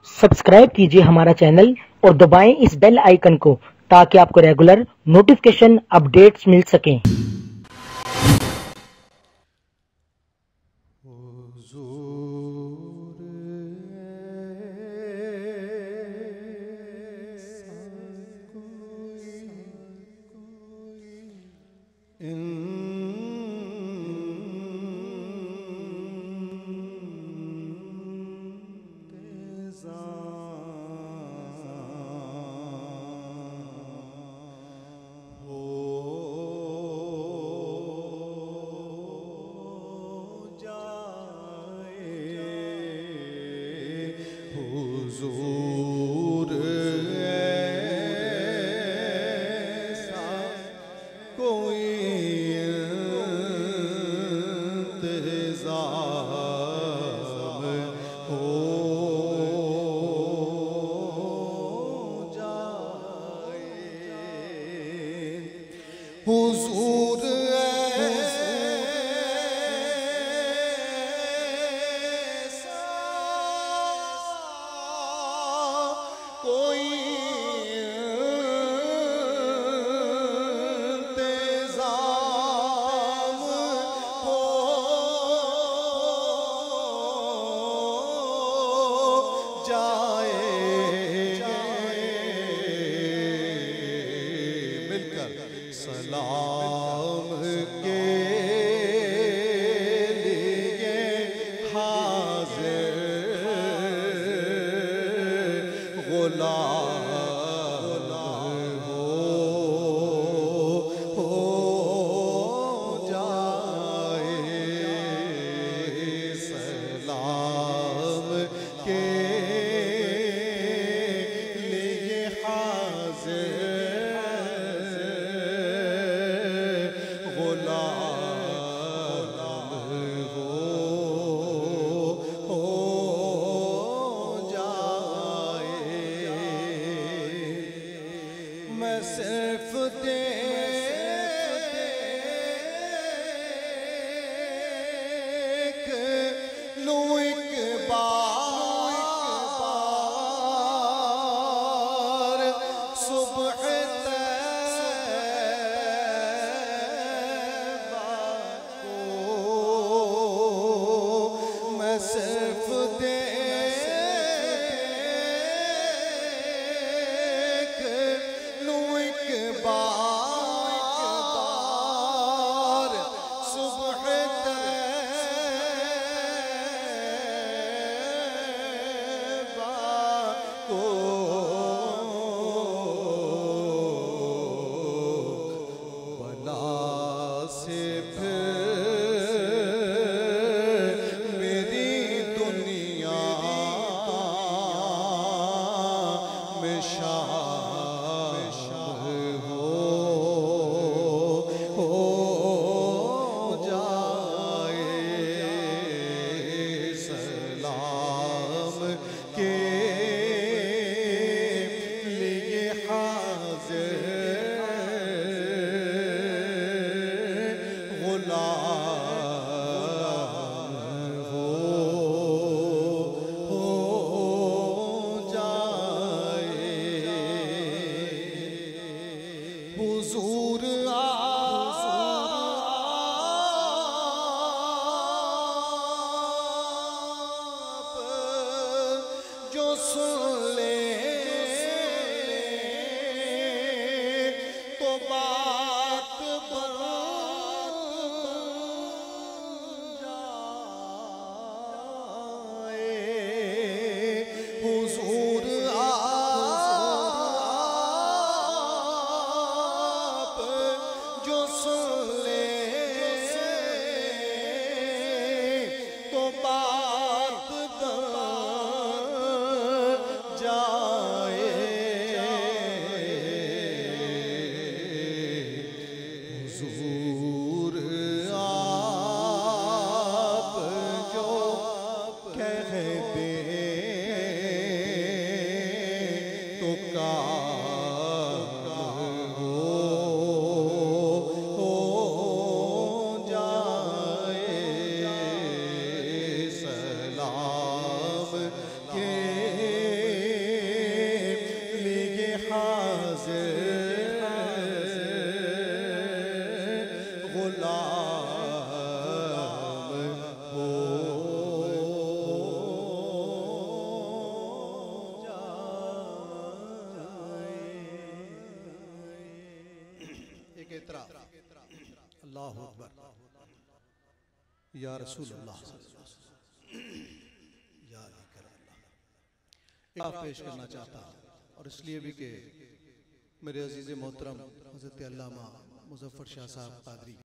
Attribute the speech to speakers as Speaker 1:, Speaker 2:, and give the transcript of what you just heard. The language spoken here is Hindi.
Speaker 1: सब्सक्राइब कीजिए हमारा चैनल और दबाएं इस बेल आइकन को ताकि आपको रेगुलर नोटिफिकेशन अपडेट्स मिल सकें।
Speaker 2: हुजूर ऐसा कोई इंतज़ाम हो जाए। हुजूर कोई इंतज़ाम हो जाए। मिलकर सलाम के लिए हाज़िर गुलाम हो जाए। सलाम के लिए हाज़िर गुलाम हो जाए। मैं सिर्फ देख लूं एक बार सुबह तैबा को। मैं सिर्फ देख लूं एक बार सुबह तैबा को। बला से फिर मेरी दुनिया में शामिल हो जाए। सलाम के लिए हाज़िर गुलाम हो जाए। हुजूर आप जो सुन ले तो बात बन जाए। हुजूर आप जो सुन ले तो बात बन जाए। हुजूर आप जो कह दे तो काम हो जाए। सलाम के के इतराफ अल्लाह अकबर या रसूल अल्लाह या अल्लाह पेश करना चाहता हूँ और इसलिए भी कि मेरे अजीज़ मोहतरम हज़रत अल्लामा मुज़फ़्फ़र शाह साहब कादरी